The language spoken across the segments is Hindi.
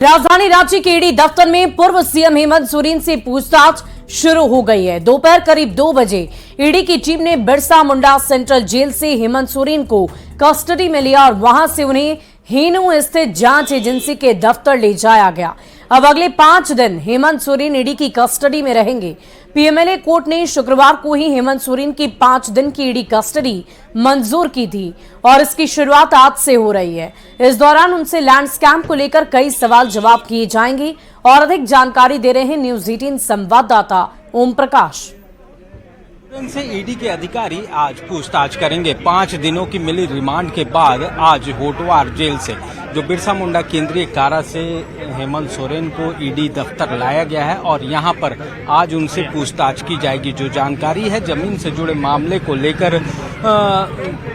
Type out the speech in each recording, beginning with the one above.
राजधानी रांची के ईडी दफ्तर में पूर्व सीएम हेमंत सोरेन से पूछताछ शुरू हो गई है। दोपहर करीब 2 बजे ईडी की टीम ने बिरसा मुंडा सेंट्रल जेल से हेमंत सोरेन को कस्टडी में लिया और वहां से उन्हें हेनू स्थित जांच एजेंसी के दफ्तर ले जाया गया। अब अगले 5 दिन हेमंत सोरेन ईडी की कस्टडी में रहेंगे। पीएमएलए कोर्ट ने शुक्रवार को ही हेमंत सोरेन की 5 दिन की ईडी कस्टडी मंजूर की थी और इसकी शुरुआत आज से हो रही है। इस दौरान उनसे लैंड स्कैम को लेकर कई सवाल जवाब किए जाएंगे और अधिक जानकारी दे रहे हैं न्यूज 18 संवाददाता ओम प्रकाश। से ईडी के अधिकारी आज पूछताछ करेंगे। 5 दिनों की मिली रिमांड के बाद आज होटवार जेल से जो बिरसा मुंडा केंद्रीय कारा से हेमंत सोरेन को ईडी दफ्तर लाया गया है और यहां पर आज उनसे पूछताछ की जाएगी। जो जानकारी है जमीन से जुड़े मामले को लेकर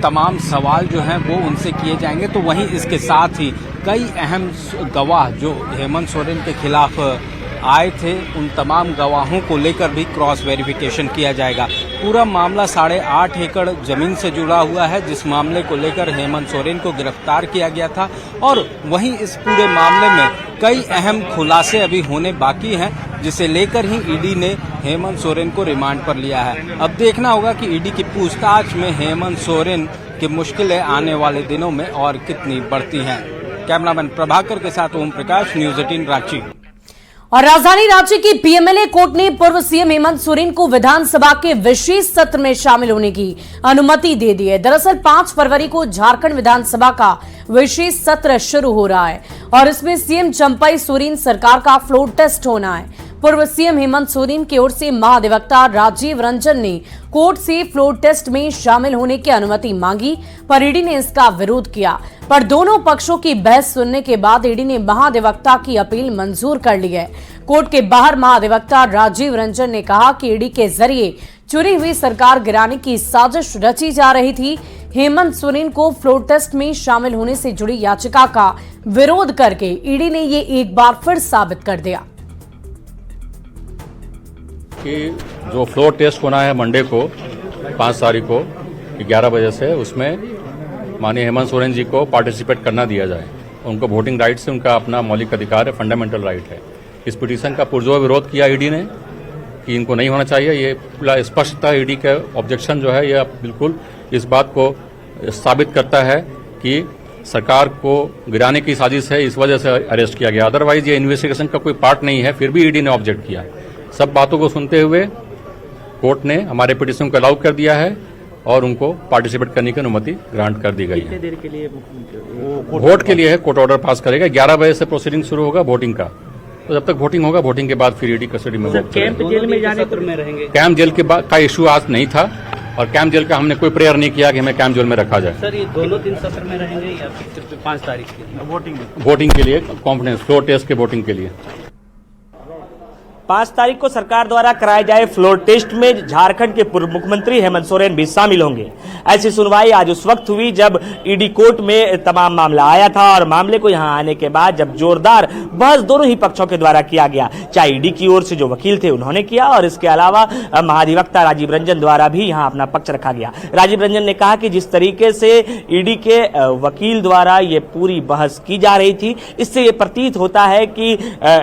तमाम सवाल जो हैं वो उनसे किए जाएंगे। तो वहीं इसके साथ ही कई अहम गवाह जो हेमंत सोरेन के खिलाफ आए थे उन तमाम गवाहों को लेकर भी क्रॉस वेरिफिकेशन किया जाएगा। पूरा मामला 8.5 एकड़ जमीन से जुड़ा हुआ है जिस मामले को लेकर हेमंत सोरेन को गिरफ्तार किया गया था और वहीं इस पूरे मामले में कई अहम खुलासे अभी होने बाकी हैं जिसे लेकर ही ईडी ने हेमंत सोरेन को रिमांड पर लिया है। अब देखना होगा कि ईडी की पूछताछ में हेमंत सोरेन की मुश्किलें आने वाले दिनों में और कितनी बढ़ती हैं। कैमरामैन प्रभाकर के साथ ओम प्रकाश, न्यूज 18 रांची। और राजधानी रांची की पीएमएलए कोर्ट ने पूर्व सीएम हेमंत सोरेन को विधानसभा के विशेष सत्र में शामिल होने की अनुमति दे दी है। दरअसल 5 फरवरी को झारखंड विधानसभा का विशेष सत्र शुरू हो रहा है और इसमें सीएम चंपई सोरेन सरकार का फ्लोर टेस्ट होना है। पूर्व सीएम हेमंत सोरेन की ओर से महाधिवक्ता राजीव रंजन ने कोर्ट से फ्लोर टेस्ट में शामिल होने की अनुमति मांगी पर ईडी ने इसका विरोध किया। पर दोनों पक्षों की बहस सुनने के बाद ईडी ने महाधिवक्ता की अपील मंजूर कर ली है। कोर्ट के बाहर महाधिवक्ता राजीव रंजन ने कहा कि ईडी के जरिए चुनी हुई सरकार गिराने की साजिश रची जा रही थी। हेमंत सोरेन को फ्लोर टेस्ट में शामिल होने से जुड़ी याचिका का विरोध करके ईडी ने ये एक बार फिर साबित कर दिया कि जो फ्लोर टेस्ट होना है मंडे को 5 तारीख को 11 बजे से उसमें माननीय हेमंत सोरेन जी को पार्टिसिपेट करना दिया जाए। उनको वोटिंग राइट से उनका अपना मौलिक अधिकार है, फंडामेंटल राइट है। इस पिटीशन का पुरजोर विरोध किया ईडी ने कि इनको नहीं होना चाहिए। ये पूरा स्पष्ट था। ईडी का ऑब्जेक्शन जो है यह बिल्कुल इस बात को साबित करता है कि सरकार को गिराने की साजिश है, इस वजह से अरेस्ट किया गया। अदरवाइज ये इन्वेस्टिगेशन का कोई पार्ट नहीं है, फिर भी ईडी ने ऑब्जेक्ट किया। सब बातों को सुनते हुए कोर्ट ने हमारे पिटीशन को अलाउ कर दिया है और उनको पार्टिसिपेट करने की अनुमति ग्रांट कर दी गई है। देर के लिए वोट के लिए है, कोर्ट ऑर्डर पास करेगा। 11 बजे से प्रोसीडिंग शुरू होगा वोटिंग का, तो जब तक वोटिंग होगा वोटिंग के बाद फिर ईडी कस्टडी में कैंप जेल में जाने पर में रहेंगे। कैंप जेल के बाद का इश्यू आज नहीं था और कैंप जेल का हमने कोई प्रेयर नहीं किया कि हमें कैंप जेल में रखा जाए। सर ये दोनों 3 सत्र में रहेंगे या फिर 5 तारीख के वोटिंग के लिए कॉन्फिडेंस फ्लोर टेस्ट के वोटिंग के लिए 5 तारीख को सरकार द्वारा कराए जाए फ्लोर टेस्ट में झारखंड के पूर्व मुख्यमंत्री हेमंत सोरेन भी शामिल होंगे। ऐसी सुनवाई आज उस वक्त हुई जब ईडी कोर्ट में तमाम मामला आया था और मामले को यहां आने के बाद जब जोरदार बहस दोनों ही पक्षों के द्वारा किया गया। चाहे ईडी की ओर से जो वकील थे उन्होंने किया और इसके अलावा महाधिवक्ता राजीव रंजन द्वारा भी यहां अपना पक्ष रखा गया। राजीव रंजन ने कहा कि जिस तरीके से ईडी के वकील द्वारा ये पूरी बहस की जा रही थी, इससे ये प्रतीत होता है कि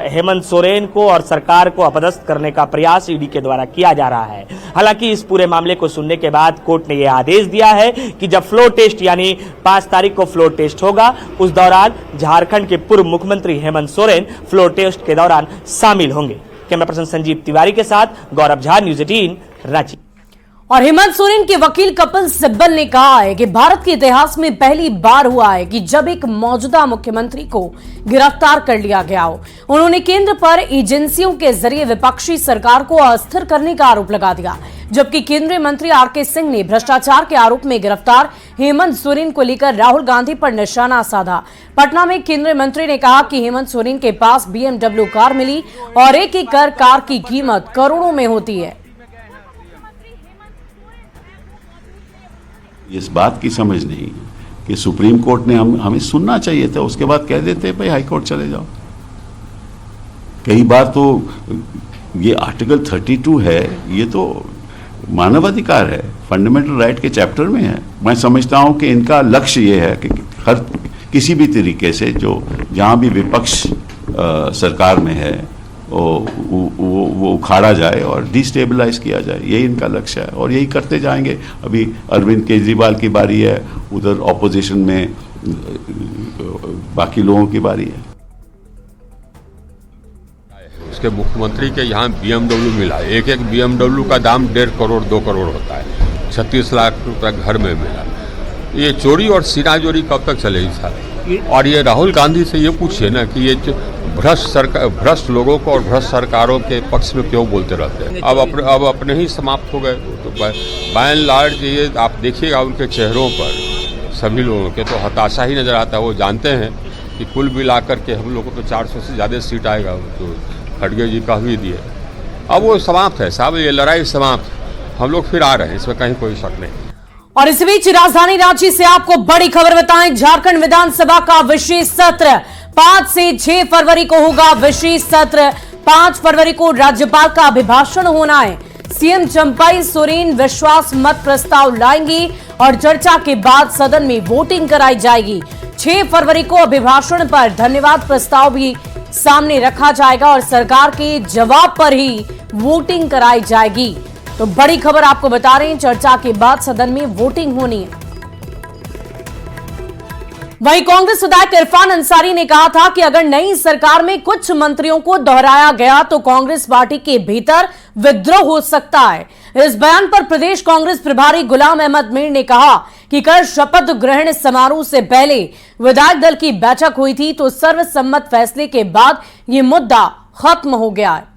हेमंत सोरेन को और सरकार को अपदस्थ करने का प्रयास ईडी के द्वारा किया जा रहा है। हालांकि इस पूरे मामले को सुनने के बाद कोर्ट ने यह आदेश दिया है कि जब फ्लोर टेस्ट यानी 5 तारीख को फ्लोर टेस्ट होगा उस दौरान झारखंड के पूर्व मुख्यमंत्री हेमंत सोरेन फ्लोर टेस्ट के दौरान शामिल होंगे। कैमरा पर्सन संजीव तिवारी के साथ गौरव झा, न्यूज 18 रांची। और हेमंत सोरेन के वकील कपिल सिब्बल ने कहा है कि भारत के इतिहास में पहली बार हुआ है कि जब एक मौजूदा मुख्यमंत्री को गिरफ्तार कर लिया गया हो। उन्होंने केंद्र पर एजेंसियों के जरिए विपक्षी सरकार को अस्थिर करने का आरोप लगा दिया, जबकि केंद्रीय मंत्री आरके सिंह ने भ्रष्टाचार के आरोप में गिरफ्तार हेमंत सोरेन को लेकर राहुल गांधी पर निशाना साधा। पटना में केंद्रीय मंत्री ने कहा कि हेमंत सोरेन के पास BMW कार मिली और एक कार की कीमत करोड़ों में होती है। इस बात की समझ नहीं कि सुप्रीम कोर्ट ने हमें सुनना चाहिए था, उसके बाद कह देते भाई हाई कोर्ट चले जाओ। कई बार तो ये आर्टिकल 32 है, ये तो मानवाधिकार है, फंडामेंटल राइट के चैप्टर में है। मैं समझता हूं कि इनका लक्ष्य ये है कि हर किसी भी तरीके से जो जहां भी विपक्ष सरकार में है वो उखाड़ा जाए और डिस्टेबलाइज किया जाए, यही इनका लक्ष्य है और यही करते जाएंगे। अभी अरविंद केजरीवाल की बारी है, उधर ऑपोजिशन में बाकी लोगों की बारी है। उसके मुख्यमंत्री के यहाँ BMW मिला, एक BMW का दाम 1.5 करोड़ 2 करोड़ होता है, 36 लाख रुपया घर में मिला। ये चोरी और सीनाजोरी कब तक चलेगी साहब? और ये राहुल गांधी से ये पूछिए ना कि ये भ्रष्ट लोगों को और भ्रष्ट सरकारों के पक्ष में क्यों बोलते रहते हैं। अब अपने ही समाप्त हो गए। तो बाय एंड लार्ज ये आप देखिएगा उनके चेहरों पर सभी लोगों के तो हताशा ही नजर आता है। वो जानते हैं कि कुल मिलाकर के हम लोगों को तो 400 से ज़्यादा सीट आएगा, तो खड़गे जी कह भी दिए। अब वो समाप्त है साहब, ये लड़ाई समाप्त। हम लोग फिर आ रहे हैं, इसमें कहीं कोई शक नहीं। और इस बीच राजधानी रांची से आपको बड़ी खबर बताएं, झारखंड विधानसभा का विशेष सत्र 5 से 6 फरवरी को होगा। विशेष सत्र 5 फरवरी को राज्यपाल का अभिभाषण होना है। सीएम चंपाई सोरेन विश्वास मत प्रस्ताव लाएंगी और चर्चा के बाद सदन में वोटिंग कराई जाएगी। 6 फरवरी को अभिभाषण पर धन्यवाद प्रस्ताव भी सामने रखा जाएगा और सरकार के जवाब पर ही वोटिंग कराई जाएगी। तो बड़ी खबर आपको बता रहे हैं, चर्चा के बाद सदन में वोटिंग होनी है। वहीं कांग्रेस विधायक इरफान अंसारी ने कहा था कि अगर नई सरकार में कुछ मंत्रियों को दोहराया गया तो कांग्रेस पार्टी के भीतर विद्रोह हो सकता है। इस बयान पर प्रदेश कांग्रेस प्रभारी गुलाम अहमद मीर ने कहा कि कल शपथ ग्रहण समारोह से पहले विधायक दल की बैठक हुई थी तो सर्वसम्मत फैसले के बाद ये मुद्दा खत्म हो गया है।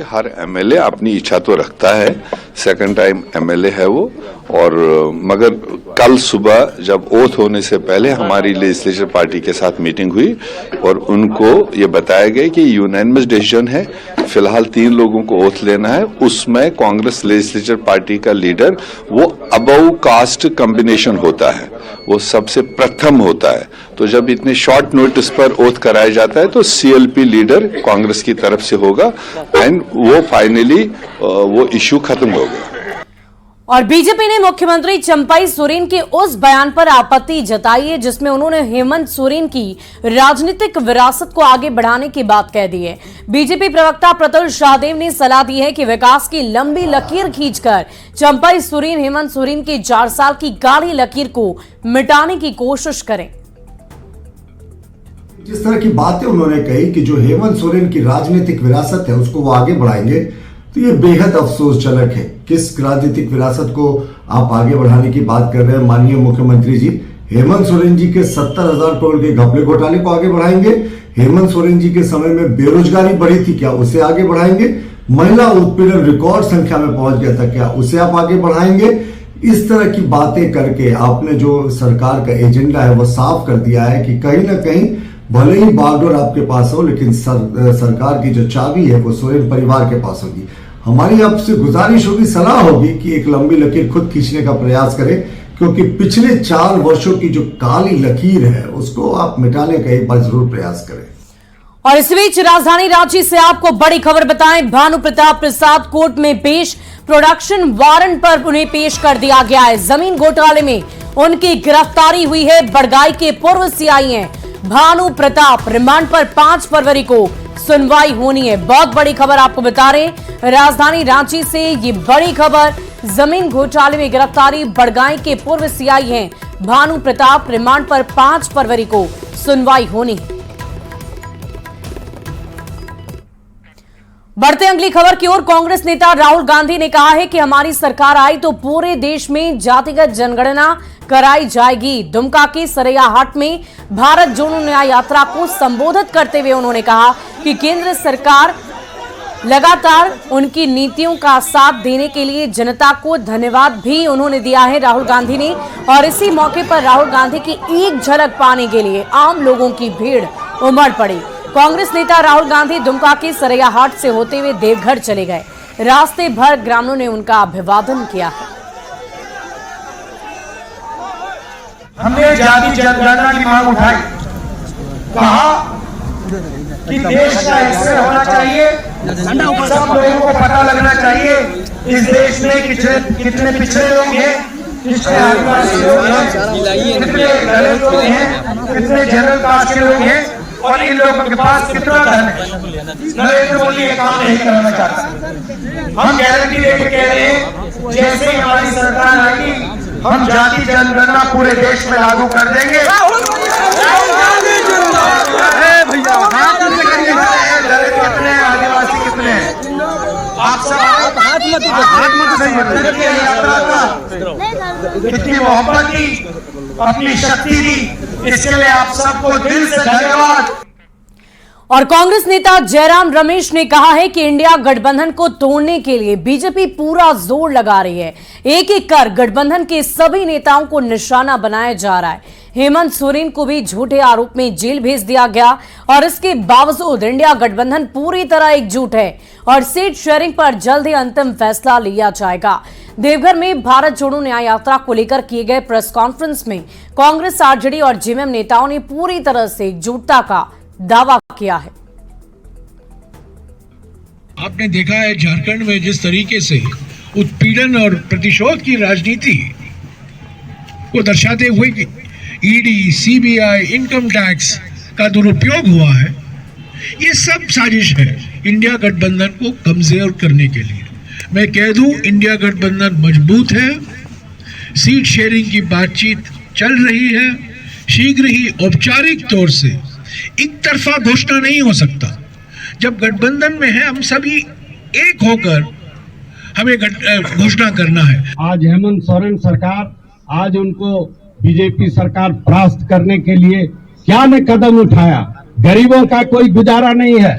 हर एमएलए अपनी इच्छा तो रखता है, सेकंड टाइम एमएलए है वो, और मगर कल सुबह जब ओथ होने से पहले हमारी लेजिस्लेचर पार्टी के साथ मीटिंग हुई और उनको ये बताया गया कि यूनानिमस डिसीजन है, फिलहाल 3 लोगों को ओथ लेना है। उसमें कांग्रेस लेजिस्लेचर पार्टी का लीडर वो अबव कास्ट कॉम्बिनेशन होता है, वो सबसे प्रथम होता है। तो जब इतने शॉर्ट नोटिस पर ओथ कराया जाता है तो सीएलपी लीडर कांग्रेस की तरफ से होगा एंड वो फाइनली वो इश्यू खत्म हो गया। और बीजेपी ने मुख्यमंत्री चंपाई सोरेन के उस बयान पर आपत्ति जताई है जिसमें उन्होंने हेमंत सोरेन की राजनीतिक विरासत को आगे बढ़ाने की बात कह दी है। बीजेपी प्रवक्ता प्रतुल शाहदेव ने सलाह दी है कि विकास की लंबी लकीर खींचकर चंपाई सोरेन हेमंत सोरेन की 4 साल की काली लकीर को मिटाने की कोशिश करें। जिस तरह की बातें उन्होंने कही कि जो हेमंत सोरेन की राजनीतिक विरासत है उसको वो आगे बढ़ाएंगे, तो ये बेहद अफसोसजनक है। किस राजनीतिक विरासत को आप आगे बढ़ाने की बात कर रहे हैं माननीय मुख्यमंत्री जी? हेमंत सोरेन जी के 70,000 करोड़ के घपले घोटाले को आगे बढ़ाएंगे? हेमंत सोरेन जी के समय में बेरोजगारी बढ़ी थी, क्या उसे आगे बढ़ाएंगे? महिला उत्पीड़न रिकॉर्ड संख्या में पहुंच गया था, क्या उसे आप आगे बढ़ाएंगे? इस तरह की बातें करके आपने जो सरकार का एजेंडा है वो साफ कर दिया है कि कहीं ना कहीं भले ही बागडोर आपके पास हो लेकिन सरकार की जो चाबी है वो सोरेन परिवार के पास होगी। हमारी आपसे गुजारिश होगी, सलाह होगी कि एक लंबी लकीर खुद खींचने का प्रयास करें, क्योंकि पिछले 4 वर्षों की जो काली लकीर है उसको आप मिटाने का एक बार जरूर प्रयास करें। और इस बीच राजधानी रांची से आपको बड़ी खबर बताएं, भानु प्रताप प्रसाद कोर्ट में पेश। प्रोडक्शन वारंट पर उन्हें पेश कर दिया गया है। जमीन घोटाले में उनकी गिरफ्तारी हुई है। बड़गाई के पूर्व सीआई हैं भानु प्रताप। रिमांड पर 5 फरवरी को सुनवाई होनी है। बहुत बड़ी खबर आपको बता रहे हैं राजधानी रांची से, ये बड़ी खबर। जमीन घोटाले में गिरफ्तारी, बड़गाई के पूर्व सीआई हैं भानु प्रताप। रिमांड पर 5 फरवरी को सुनवाई होनी है। बढ़ते अगली खबर की ओर, कांग्रेस नेता राहुल गांधी ने कहा है कि हमारी सरकार आई तो पूरे देश में जातिगत जनगणना कराई जाएगी। दुमका के सरैयाहाट में भारत जोड़ो न्याय यात्रा को संबोधित करते हुए उन्होंने कहा कि केंद्र सरकार लगातार उनकी नीतियों का साथ देने के लिए जनता को धन्यवाद भी उन्होंने दिया है राहुल गांधी ने। और इसी मौके पर राहुल गांधी की एक झलक पाने के लिए आम लोगों की भीड़ उमड़ पड़ी। कांग्रेस नेता राहुल गांधी दुमका के सरैयाहाट से होते हुए देवघर चले गए। रास्ते भर ग्रामीणों ने उनका अभिवादन किया है। हमने जाति जनगणना की मांग उठाई, कहा कि देश का हिस्सा होना चाहिए, सब लोगों को पता लगना चाहिए इस देश में कितने पिछड़े लोग हैं, कितने आदिवासी लोग हैं, कितने दलित लोग हैं, कितने जनरल कास्ट के लोग हैं और इन लोगों के पास कितना धन है। नरेंद्र मोदी ये काम नहीं करना चाहता। हम गारंटी देकर कह रहे हैं, जैसे ही हमारी सरकार आएगी हम जाति जनगणना पूरे देश में लागू कर देंगे। दलित कितने हैं, आदिवासी कितने हैं, आप सब हाथ मत यात्रा का कितनी मोहब्बत दी, अपनी शक्ति दी, इसके लिए आप सबको दिल से धन्यवाद। और कांग्रेस नेता जयराम रमेश ने कहा है कि इंडिया गठबंधन को तोड़ने के लिए बीजेपी पूरा जोर लगा रही है। एक एक कर गठबंधन के सभी नेताओं को निशाना बनाया जा रहा है। हेमंत सोरेन को भी झूठे आरोप में जेल भेज दिया गया और इसके बावजूद इंडिया गठबंधन पूरी तरह एकजुट है और सीट शेयरिंग पर जल्द ही अंतिम फैसला लिया जाएगा। देवघर में भारत जोड़ो न्याय यात्रा को लेकर किए गए प्रेस कॉन्फ्रेंस में कांग्रेस, आरजेडी और जेएमएम नेताओं ने पूरी तरह से एकजुटता का दावा किया है। आपने देखा है झारखंड में जिस तरीके से उत्पीड़न और प्रतिशोध की राजनीति को दर्शाते हुए कि ईडी, सीबीआई, इनकम टैक्स का दुरुपयोग हुआ है, ये सब साजिश है इंडिया गठबंधन को कमजोर करने के लिए। मैं कह दूं, इंडिया गठबंधन मजबूत है, सीट शेयरिंग की बातचीत चल रही है। शीघ्र ही औपचारिक तौर से एक तरफा घोषणा नहीं हो सकता। जब गठबंधन में है, हम सभी एक होकर हमें घोषणा करना है। आज हेमंत सोरेन सरकार, आज उनको बीजेपी सरकार परास्त करने के लिए क्या ने कदम उठाया। गरीबों का कोई गुजारा नहीं है,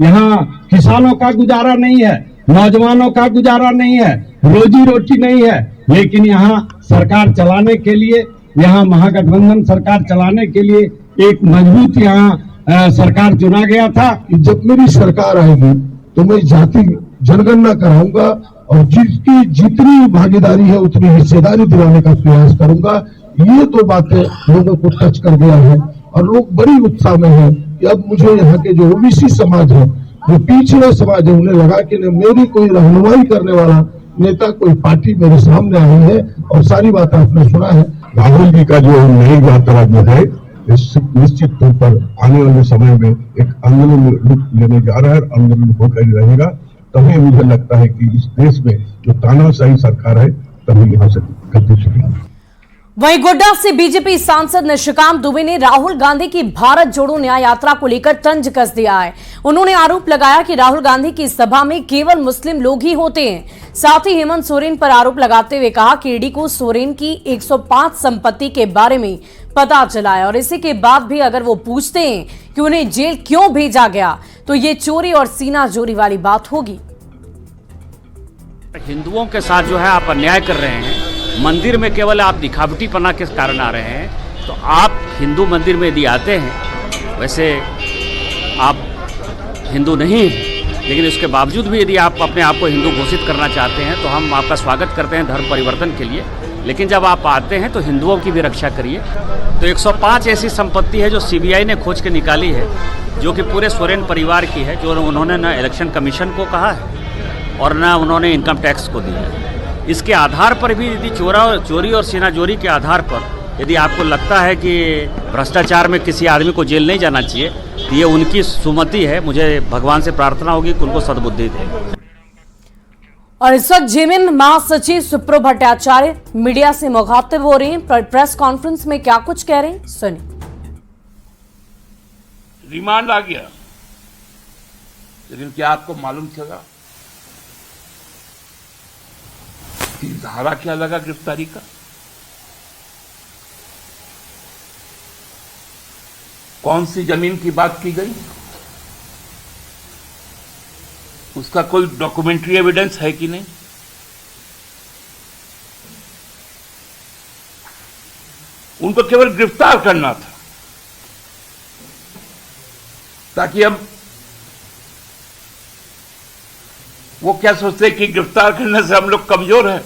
यहाँ किसानों का गुजारा नहीं है, नौजवानों का गुजारा नहीं है, रोजी रोटी नहीं है। लेकिन यहाँ सरकार चलाने के लिए, यहाँ महागठबंधन सरकार चलाने के लिए एक मजबूत यहाँ सरकार चुना गया था। जब मेरी सरकार आएगी तो मैं जाति जनगणना कराऊंगा और जिसकी जितनी भागीदारी है उतनी हिस्सेदारी दिलाने का प्रयास करूंगा। ये तो बातें लोगों को टच कर गया है और लोग बड़ी उत्साह में हैं कि अब मुझे यहाँ के जो ओबीसी समाज है, जो पिछड़े समाज है, उन्हें लगा कि मेरी कोई रहनुमाई करने वाला नेता, कोई पार्टी मेरे सामने आई है और सारी बात आपने सुना है। राहुल जी का जो नई यात्रा जो है, निश्चित तौर पर आने वाले समय में एक आंदोलन रूप लेने जा रहा है, आंदोलन होकर रहेगा। तभी मुझे लगता है कि इस देश में जो तानाशाही सरकार है, तभी यहाँ से गति चलेगी। वहीं गोड्डा से बीजेपी सांसद निशिकांत दुबे ने राहुल गांधी की भारत जोड़ो न्याय यात्रा को लेकर तंज कस दिया है। उन्होंने आरोप लगाया कि राहुल गांधी की सभा में केवल मुस्लिम लोग ही होते हैं। साथ ही हेमंत सोरेन पर आरोप लगाते हुए कहा कि ईडी को सोरेन की 105 संपत्ति के बारे में पता चला है और इसी के बाद भी अगर वो पूछते हैं कि उन्हें जेल क्यों भेजा गया, तो ये चोरी और सीना जोरी वाली बात होगी। हिंदुओं के साथ जो है आप अन्याय कर रहे हैं। मंदिर में केवल आप दिखावटीपना के कारण आ रहे हैं। तो आप हिंदू मंदिर में यदि आते हैं, वैसे आप हिंदू नहीं हैं, लेकिन उसके बावजूद भी यदि आप अपने आप को हिंदू घोषित करना चाहते हैं तो हम आपका स्वागत करते हैं धर्म परिवर्तन के लिए। लेकिन जब आप आते हैं तो हिंदुओं की भी रक्षा करिए। तो 105 ऐसी संपत्ति है जो सीबीआई ने खोज के निकाली है, जो कि पूरे सोरेन परिवार की है, जो उन्होंने न इलेक्शन कमीशन को कहा है और न उन्होंने इनकम टैक्स को दिया है। इसके आधार पर भी यदि चोरी और सीनाजोरी के आधार पर यदि आपको लगता है कि भ्रष्टाचार में किसी आदमी को जेल नहीं जाना चाहिए, तो ये उनकी सुमति है। मुझे भगवान से प्रार्थना होगी कि उनको सद्बुद्धि दे। और इस वक्त जेएमएम महासचिव सुप्रो भट्टाचार्य मीडिया से मुखातिब हो रहे हैं। प्रेस कॉन्फ्रेंस में क्या कुछ कह रहे हैं, सुनिए। रिमांड आ गया, लेकिन क्या आपको मालूम चला कि धारा क्या लगा गिरफ्तारी का? कौन सी जमीन की बात की गई? उसका कोई डॉक्यूमेंट्री एविडेंस है कि नहीं? उनको केवल गिरफ्तार करना था ताकि अब वो क्या सोचते कि गिरफ्तार करने से हम लोग कमजोर हैं।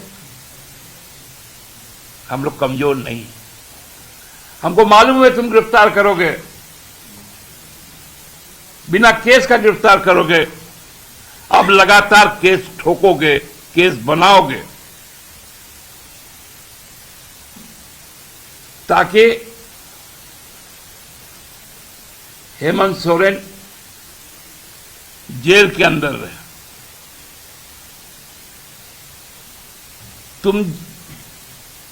हम लोग कमजोर नहीं, हमको मालूम है तुम गिरफ्तार करोगे, बिना केस का गिरफ्तार करोगे, अब लगातार केस ठोकोगे, केस बनाओगे, ताकि हेमंत सोरेन जेल के अंदर रहे। तुम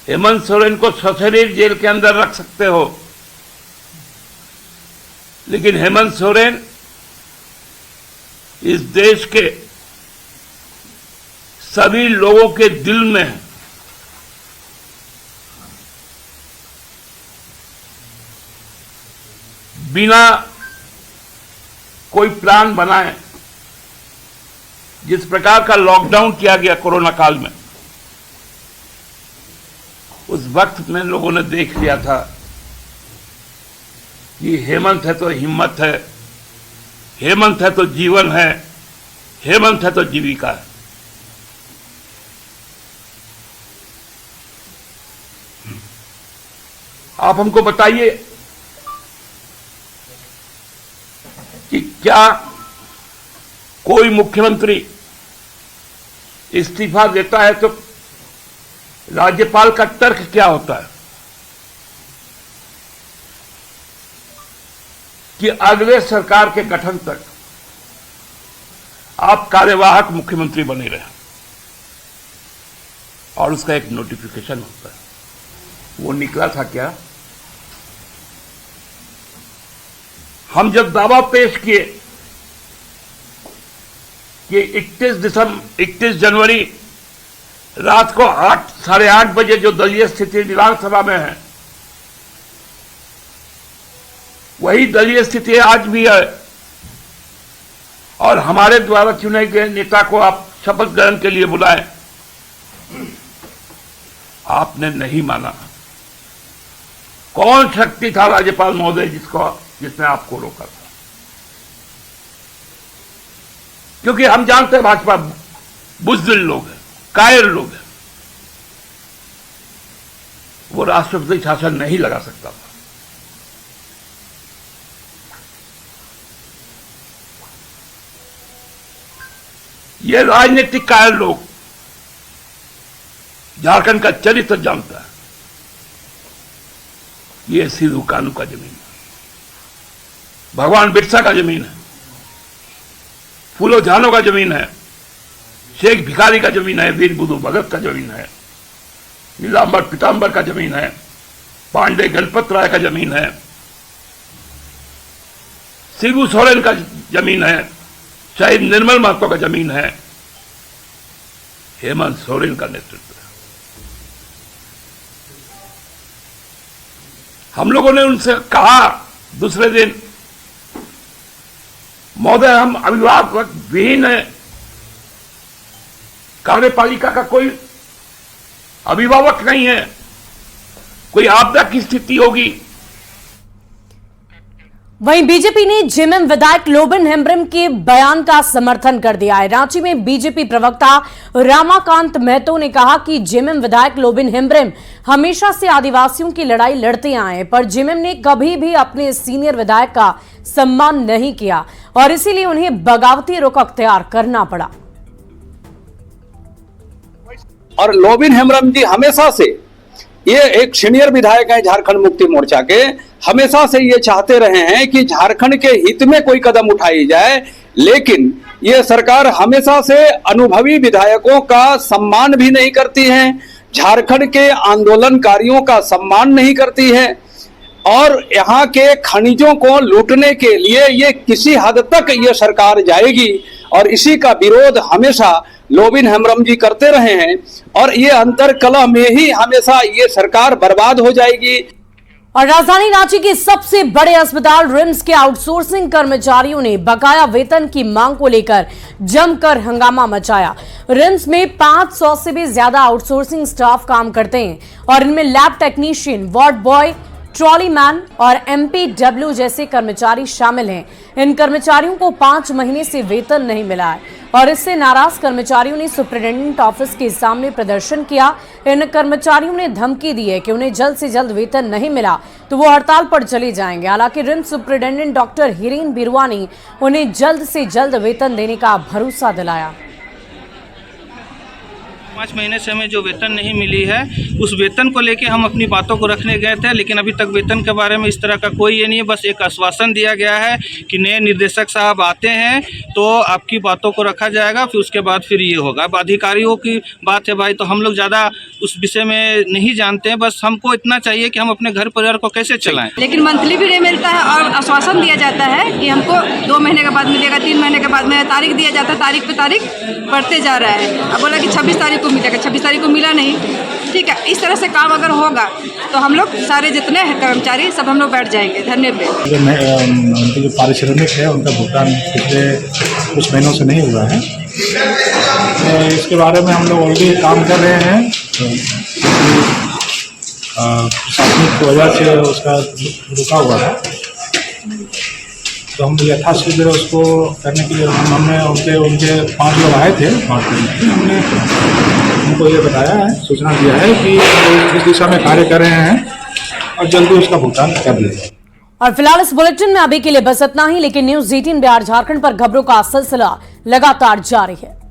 हेमंत सोरेन को सशरीर जेल के अंदर रख सकते हो, लेकिन हेमंत सोरेन इस देश के सभी लोगों के दिल में है। बिना कोई प्लान बनाए जिस प्रकार का लॉकडाउन किया गया कोरोना काल में, उस वक्त में लोगों ने देख लिया था कि हेमंत है तो हिम्मत है, हेमंत है तो जीवन है, हेमंत है तो जीविका है। आप हमको बताइए कि क्या कोई मुख्यमंत्री इस्तीफा देता है तो राज्यपाल का तर्क क्या होता है कि अगले सरकार के गठन तक आप कार्यवाहक मुख्यमंत्री बने रहे, और उसका एक नोटिफिकेशन होता है। वो निकला था क्या? हम जब दावा पेश किए कि 21 जनवरी रात को 8:30 बजे जो दलीय स्थिति विधानसभा में है, वही दलीय स्थिति आज भी है, और हमारे द्वारा चुने गए नेता को आप शपथ ग्रहण के लिए बुलाएं, आपने नहीं माना। कौन शक्ति था राज्यपाल महोदय जिसने आपको रोका था? क्योंकि हम जानते हैं भाजपा बुज़दिल लोग हैं, कायर लोग हैं, वो राष्ट्रपति शासन नहीं लगा सकता था। ये राजनीतिक कायर लोग झारखंड का चरित्र जानता है। ये सिद्धू कानू का जमीन है, भगवान बिरसा का जमीन है, फूलो झानो का जमीन है, शेख भिखारी का जमीन है, वीर बुधु भगत का जमीन है, नीलांबर पीतांबर का जमीन है, पांडे गणपत राय का जमीन है, शिबू सोरेन का जमीन है, शहीद निर्मल महतो का जमीन है, हेमंत सोरेन का नेतृत्व है। हम लोगों ने उनसे कहा दूसरे दिन, महोदय हम अभिभावक विहीन है, कार्यपालिका का कोई अभिभावक नहीं है, कोई आपदा की स्थिति होगी। वहीं बीजेपी ने जेएमएम विधायक लोबिन हेम्ब्रम के बयान का समर्थन कर दिया है। रांची में बीजेपी प्रवक्ता रामाकांत महतो ने कहा कि जेएमएम विधायक लोबिन हेम्ब्रम हमेशा से आदिवासियों की लड़ाई लड़ते आए हैं, पर जेएमएम ने कभी भी अपने सीनियर विधायक का सम्मान नहीं किया और इसीलिए उन्हें बगावती रुख अख्तियार करना पड़ा। और लोबिन हेम्ब्रम जी हमेशा से, ये एक सीनियर विधायक है झारखंड मुक्ति मोर्चा के, हमेशा से ये चाहते रहे हैं कि झारखंड के हित में कोई कदम उठाई जाए, लेकिन ये सरकार हमेशा से अनुभवी विधायकों का सम्मान भी नहीं करती है, झारखंड के आंदोलनकारियों का सम्मान नहीं करती है, और यहाँ के खनिजों को लूटने के लिए ये किसी हद तक ये सरकार जाएगी, और इसी का विरोध हमेशा लोबिन हेम्ब्रम जी करते रहे हैं, और ये अंतरकलह में ही हमेशा ये सरकार बर्बाद हो जाएगी। और राजधानी रांची के सबसे बड़े अस्पताल रिम्स के आउटसोर्सिंग कर्मचारियों ने बकाया वेतन की मांग को लेकर जमकर हंगामा मचाया। रिम्स में 500 से भी ज्यादा आउटसोर्सिंग स्टाफ काम करते हैं और इनमें lab technician, ward boy, trolley man और एमपीडब्ल्यू जैसे कर्मचारी शामिल हैं। इन कर्मचारियों को 5 महीने से वेतन नहीं मिला है और इससे नाराज कर्मचारियों ने सुप्रिंटेंडेंट ऑफिस के सामने प्रदर्शन किया। इन कर्मचारियों ने धमकी दी है कि उन्हें जल्द से जल्द वेतन नहीं मिला तो वो हड़ताल पर चले जाएंगे। हालांकि रिम्स सुप्रिंटेंडेंट डॉक्टर हिरेन बिरुआ ने उन्हें जल्द से जल्द वेतन देने का भरोसा दिलाया। 5 महीने से हमें जो वेतन नहीं मिली है, उस वेतन को लेके हम अपनी बातों को रखने गए थे, लेकिन अभी तक वेतन के बारे में इस तरह का कोई ये नहीं है। बस एक आश्वासन दिया गया है कि नए निर्देशक साहब आते हैं तो आपकी बातों को रखा जाएगा, फिर उसके बाद फिर ये होगा। अब अधिकारियों की बात है भाई, तो हम लोग ज़्यादा उस विषय में नहीं जानते हैं। बस हमको इतना चाहिए कि हम अपने घर परिवार को कैसे चलाएं। लेकिन मंथली भी नहीं मिलता है और आश्वासन दिया जाता है कि हमको 2 महीने के बाद मिलेगा, 3 महीने के बाद मिलेगा, तारीख दिया जाता है, तारीख पे तारीख बढ़ते जा रहा है। अब बोला कि 26 तारीख को मिलेगा, 26 तारीख को मिला नहीं। ठीक है, इस तरह से काम अगर होगा तो हम लोग सारे जितने हैं कर्मचारी सब हम लोग बैठ जाएंगे धरने पे। उनके जो पारिश्रमिक है उनका भुगतान पिछले कुछ महीनों से नहीं हुआ है, तो इसके बारे में हम लोग ऑलरेडी काम कर रहे हैं। प्रशासनिक वजह से उसका रुका हुआ था, तो हम यथाशीघ्र उसको करने के लिए हमने उनके 5 लोग आए थे, हमने उनको ये बताया है, सूचना दिया है कि इस दिशा में कार्य कर रहे हैं और जल्दी उसका भुगतान कर दिया जाए। और फिलहाल इस बुलेटिन में अभी के लिए बस इतना ही, लेकिन न्यूज़ 18 बिहार झारखंड पर खबरों का सिलसिला लगातार जारी है।